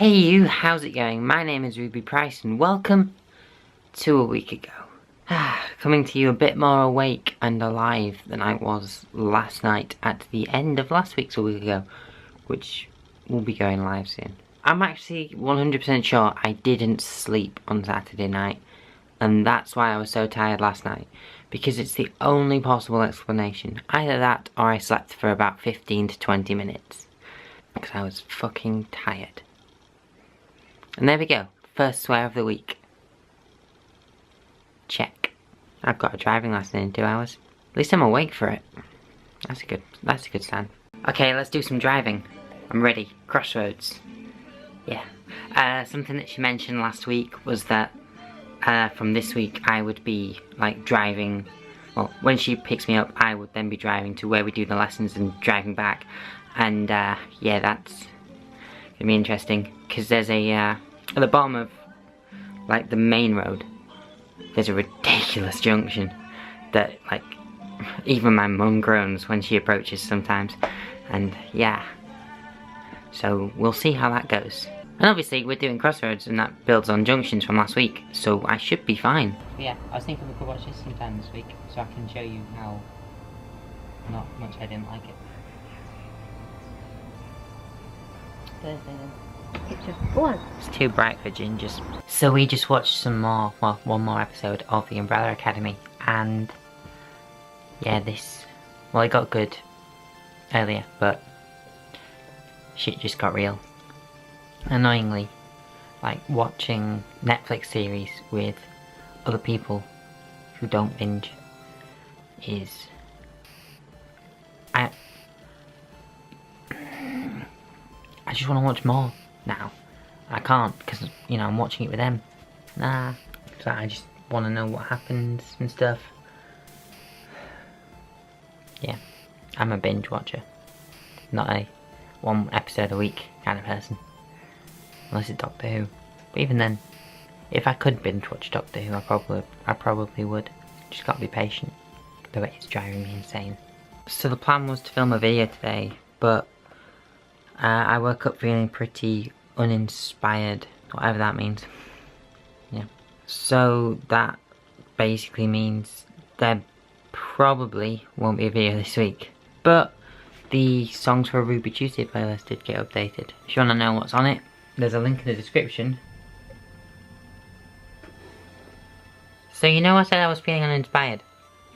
Hey you, how's it going? My name is Ruby Price and welcome to a week ago. Coming to you a bit more awake and alive than I was last night at the end of last week's a week ago, which will be going live soon. I'm actually 100% sure I didn't sleep on Saturday night, and that's why I was so tired last night, because it's the only possible explanation. Either that or I slept for about 15 to 20 minutes, because I was fucking tired. And there we go, first swear of the week. Check. I've got a driving lesson in 2 hours. At least I'm awake for it. That's a good sign. Okay, let's do some driving. I'm ready. Crossroads. Yeah. Something that she mentioned last week was that from this week I would be like driving, well, when she picks me up I would then be driving to where we do the lessons and driving back. And yeah, that's gonna be interesting, because there's a at the bottom of like the main road there's a ridiculous junction that like even my mum groans when she approaches sometimes. And yeah, so we'll see how that goes. And obviously we're doing Crossroads and that builds on junctions from last week, so I should be fine. Yeah, I was thinking we could watch this sometime this week so I can show you how not much I didn't like it. Thursday then. It's too bright for gingers. So we just watched some more, well, one more episode of The Umbrella Academy, and yeah, well, it got good earlier, but shit just got real. Annoyingly, like watching Netflix series with other people who don't binge is... I just want to watch more now. I can't, because, you know, I'm watching it with them. Nah, so I just want to know what happens and stuff. Yeah, I'm a binge watcher, not a one episode a week kind of person. Unless it's Doctor Who. But even then, if I could binge watch Doctor Who, I probably would. Just gotta be patient. The way it's driving me insane. So the plan was to film a video today, but I woke up feeling pretty uninspired, whatever that means. Yeah. So that basically means there probably won't be a video this week. But the Songs for a Ruby Tuesday playlist did get updated. If you want to know what's on it, there's a link in the description. So you know I said I was feeling uninspired?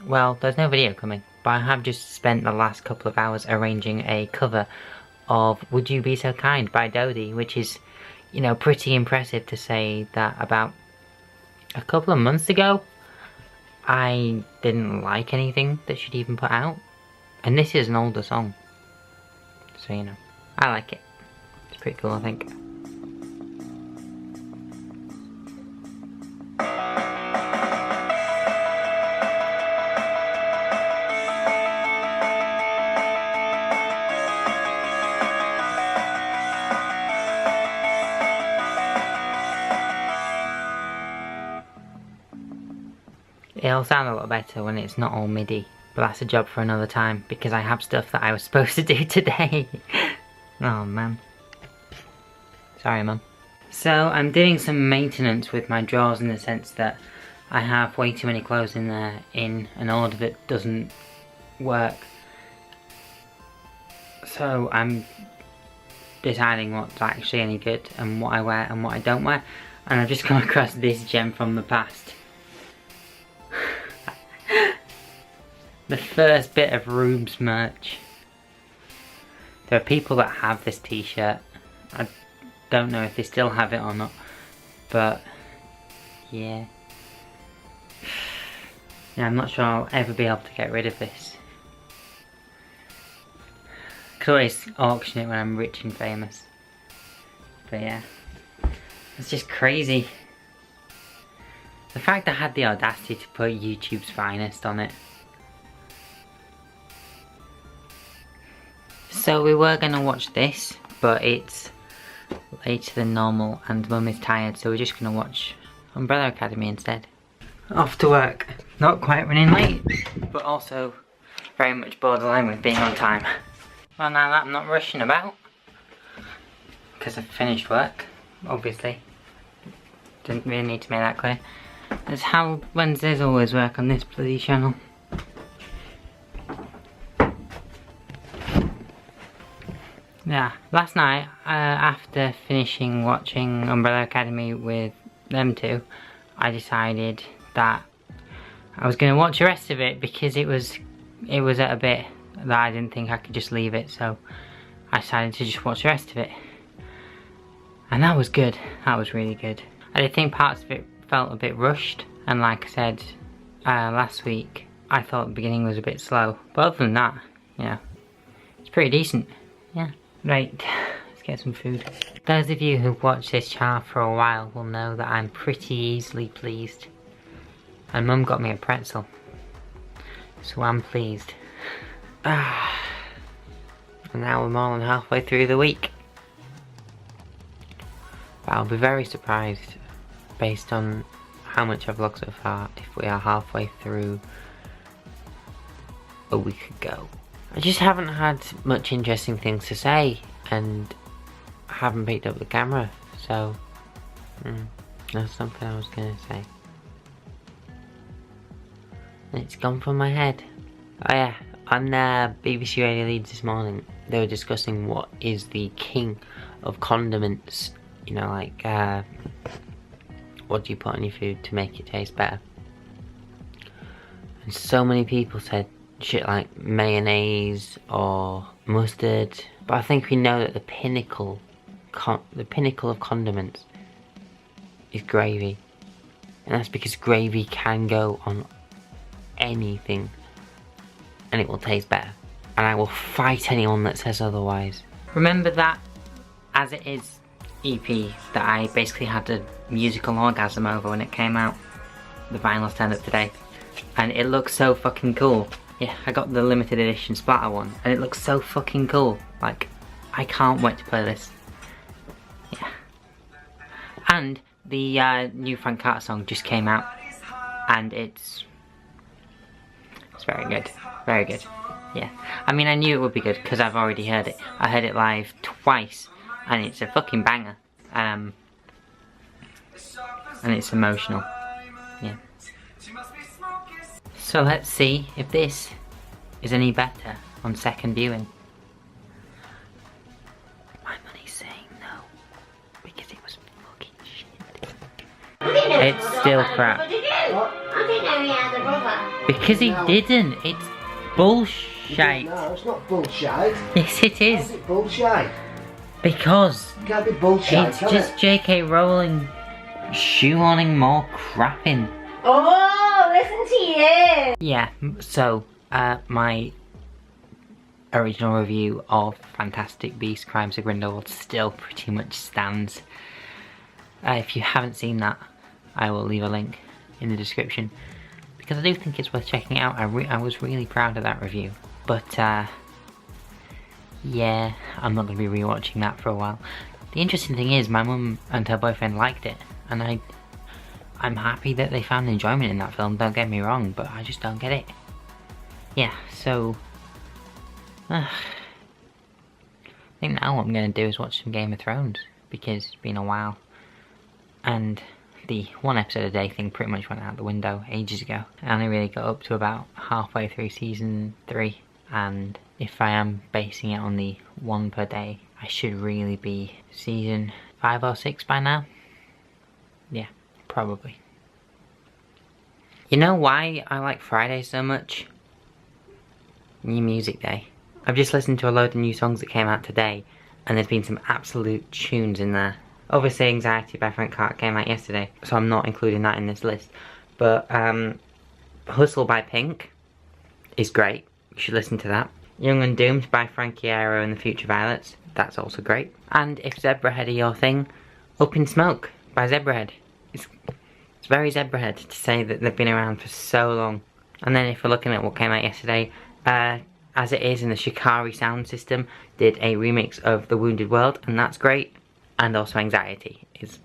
Well, there's no video coming, but I have just spent the last couple of hours arranging a cover of Would You Be So Kind by Dodie, which is, you know, pretty impressive to say that about a couple of months ago I didn't like anything that she'd even put out. And this is an older song. So, you know, I like it. It's pretty cool, I think. It'll sound a lot better when it's not all MIDI, but that's a job for another time, because I have stuff that I was supposed to do today. Oh man. Sorry mum. So I'm doing some maintenance with my drawers, in the sense that I have way too many clothes in there in an order that doesn't work. So I'm deciding what's actually any good and what I wear and what I don't wear, and I've just come across this gem from the past. The first bit of Ruubez merch. There are people that have this t-shirt. I don't know if they still have it or not, but yeah. Yeah, I'm not sure I'll ever be able to get rid of this. I could always auction it when I'm rich and famous. But yeah, it's just crazy. The fact I had the audacity to put YouTube's finest on it. So we were going to watch this, but it's later than normal and mum is tired, so we're just going to watch Umbrella Academy instead. Off to work. Not quite running late, but also very much borderline with being on time. Well, now that I'm not rushing about, because I've finished work, obviously. Didn't really need to make that clear. That's how Wednesdays always work on this bloody channel. Yeah, last night, after finishing watching Umbrella Academy with them two, I decided that I was going to watch the rest of it because it was at a bit that I didn't think I could just leave it, so I decided to just watch the rest of it. And that was good, that was really good. I did think parts of it felt a bit rushed, and like I said last week, I thought the beginning was a bit slow. But other than that, yeah, it's pretty decent, yeah. Right, let's get some food. Those of you who've watched this channel for a while will know that I'm pretty easily pleased. And Mum got me a pretzel, so I'm pleased. And now we're more than halfway through the week. But I'll be very surprised, based on how much I've vlogged so far, if we are halfway through a week ago. I just haven't had much interesting things to say, and I haven't picked up the camera, so that's something I was gonna say. And it's gone from my head. Oh yeah, on BBC Radio Leeds this morning, they were discussing what is the king of condiments. You know, like, what do you put on your food to make it taste better? And so many people said shit like mayonnaise or mustard, but I think we know that the pinnacle of condiments is gravy, and that's because gravy can go on anything and it will taste better, and I will fight anyone that says otherwise. Remember that As It Is EP that I basically had a musical orgasm over when it came out? The vinyl stand up today, and it looks so fucking cool. Yeah, I got the limited edition splatter one, and it looks so fucking cool. Like, I can't wait to play this. Yeah. And the new Frank Carter song just came out, and it's very good. Very good. Yeah. I mean, I knew it would be good because I've already heard it. I heard it live twice, and it's a fucking banger. And it's emotional. Yeah. So let's see if this is any better on second viewing. My money's saying no, because it was fucking shit. It's still crap. Because he didn't. It's bullshit. No, it's not bullshit. Yes, it is. How's it bullshit? Because It can't be bullshit, it's just J.K. Rowling shoehorning more crap in. Oh, listen to you! Yeah, so my original review of Fantastic Beasts: Crimes of Grindelwald still pretty much stands. If you haven't seen that, I will leave a link in the description, because I do think it's worth checking out. I was really proud of that review, but yeah, I'm not going to be rewatching that for a while. The interesting thing is, my mum and her boyfriend liked it, and I'm happy that they found enjoyment in that film, don't get me wrong, but I just don't get it. Yeah, so I think now what I'm going to do is watch some Game of Thrones, because it's been a while, and the one episode a day thing pretty much went out the window ages ago. I only really got up to about halfway through season 3, and if I am basing it on the one per day, I should really be season 5 or 6 by now. Yeah, probably. You know why I like Friday so much? New Music Day. I've just listened to a load of new songs that came out today, and there's been some absolute tunes in there. Obviously Anxiety by Frank Carter came out yesterday, so I'm not including that in this list. But Hustle by Pink is great. You should listen to that. Young and Doomed by Frankie Aero and the Future Violets. That's also great. And if Zebrahead are your thing, Up in Smoke by Zebrahead. It's very Zebrahead to say that they've been around for so long. And then if we're looking at what came out yesterday, As It Is in the Shikari sound system did a remix of The Wounded World, and that's great. And also Anxiety is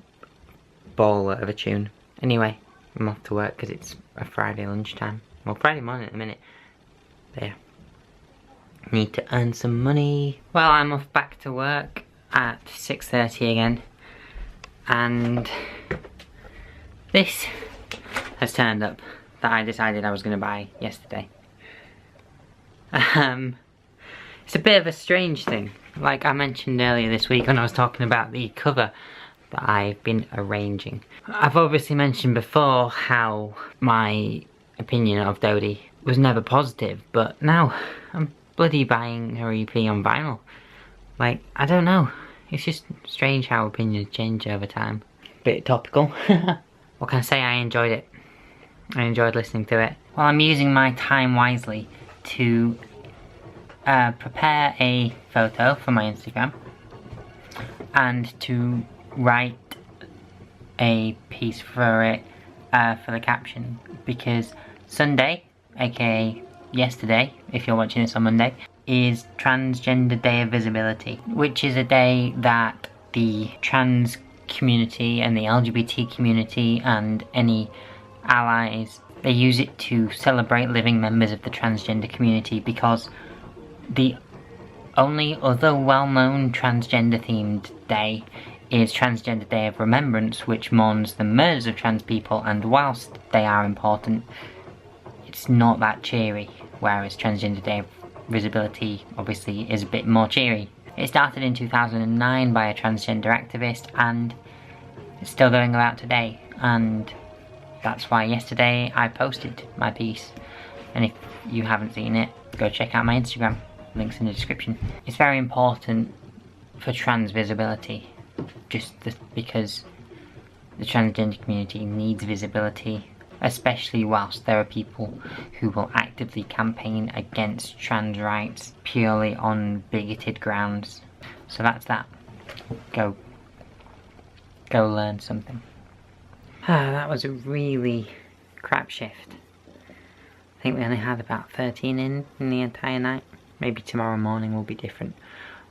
baller of a tune. Anyway, I'm off to work because it's a Friday lunchtime. Well, Friday morning at the minute. There. Need to earn some money. Well, I'm off back to work at 6:30 again. and this has turned up that I decided I was going to buy yesterday. It's a bit of a strange thing. Like I mentioned earlier this week when I was talking about the cover that I've been arranging. I've obviously mentioned before how my opinion of Dodie was never positive, but now I'm bloody buying her EP on vinyl. Like, I don't know. It's just strange how opinions change over time. Bit topical. What can I say? I enjoyed it. I enjoyed listening to it. Well, I'm using my time wisely to prepare a photo for my Instagram and to write a piece for it for the caption, because Sunday, aka yesterday, if you're watching this on Monday, is Transgender Day of Visibility, which is a day that the trans community and the LGBT community and any allies, they use it to celebrate living members of the transgender community, because the only other well-known transgender themed day is Transgender Day of Remembrance, which mourns the murders of trans people, and whilst they are important, it's not that cheery, whereas Transgender Day of Visibility obviously is a bit more cheery. It started in 2009 by a transgender activist, and it's still going about today, and that's why yesterday I posted my piece. And if you haven't seen it, go check out my Instagram, links in the description. It's very important for trans visibility, just because the transgender community needs visibility, especially whilst there are people who will actively campaign against trans rights purely on bigoted grounds. So that's that. Go learn something. That was a really crap shift. I think we only had about 13 in the entire night. Maybe tomorrow morning will be different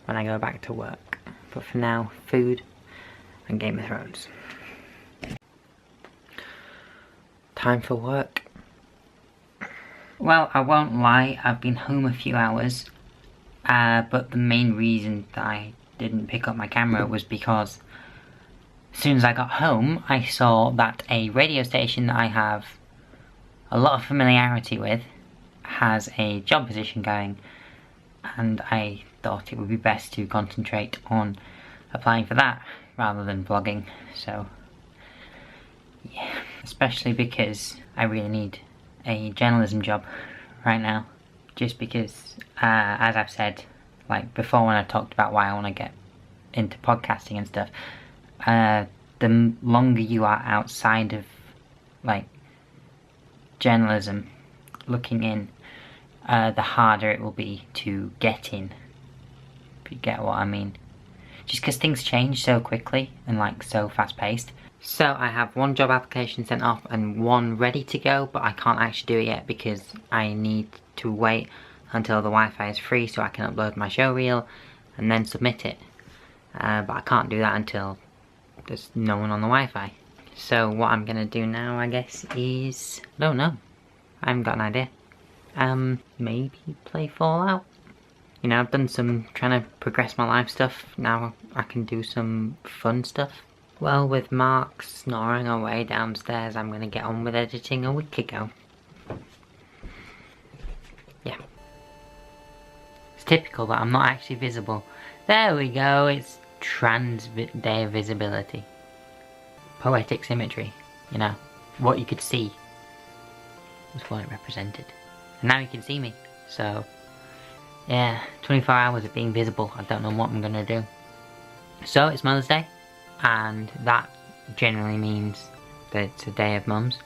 when I go back to work. But for now, food and Game of Thrones. Time for work. Well, I won't lie, I've been home a few hours, but the main reason that I didn't pick up my camera was because as soon as I got home, I saw that a radio station that I have a lot of familiarity with has a job position going, and I thought it would be best to concentrate on applying for that rather than vlogging. So yeah, especially because I really need a journalism job right now, just because as I've said, like before when I talked about why I want to get into podcasting and stuff, the longer you are outside of like journalism looking in, the harder it will be to get in, if you get what I mean. Just because things change so quickly and like so fast paced. So I have one job application sent off and one ready to go, but I can't actually do it yet because I need to wait until the Wi-Fi is free so I can upload my show reel and then submit it. But I can't do that until there's no one on the Wi-Fi. So what I'm gonna do now, I guess, is, I don't know. I haven't got an idea. Maybe play Fallout. You know, I've done some trying to progress my life stuff. Now I can do some fun stuff. Well, with Mark snoring away downstairs, I'm gonna get on with editing a week ago. Yeah. It's typical that I'm not actually visible. There we go, it's Trans Day of Visibility. Poetic symmetry, you know. What you could see was what it represented. And now you can see me, so yeah, 24 hours of being visible. I don't know what I'm gonna do. So it's Mother's Day, and that generally means that it's a day of mums.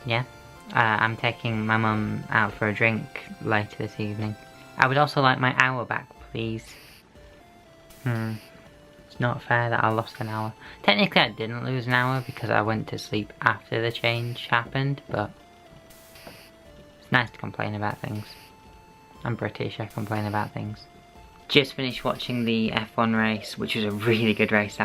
Yeah, I'm taking my mum out for a drink later this evening. I would also like my hour back, please. It's not fair that I lost an hour. Technically I didn't lose an hour because I went to sleep after the change happened, but it's nice to complain about things. I'm British, I complain about things. Just finished watching the F1 race, which was a really good race.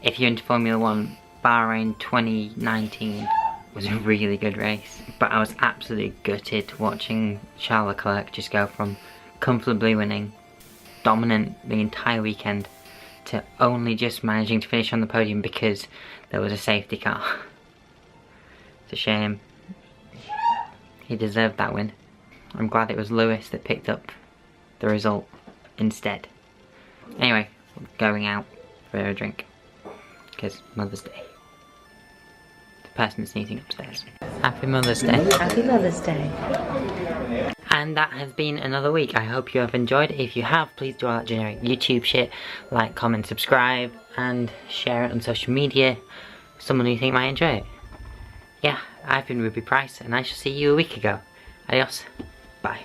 If you're into Formula 1, Bahrain 2019 was a really good race. But I was absolutely gutted watching Charles Leclerc just go from comfortably winning, dominant the entire weekend, to only just managing to finish on the podium because there was a safety car. It's a shame. He deserved that win. I'm glad it was Lewis that picked up the result instead. Anyway, we're going out for a drink because Mother's Day. The person sneezing upstairs. Happy Mother's Day. Happy Mother's Day. And that has been another week. I hope you have enjoyed. If you have, please do all that generic YouTube shit. Like, comment, subscribe, and share it on social media. Someone who you think might enjoy it. Yeah, I've been Ruby Price, and I shall see you a week ago. Adios. Bye.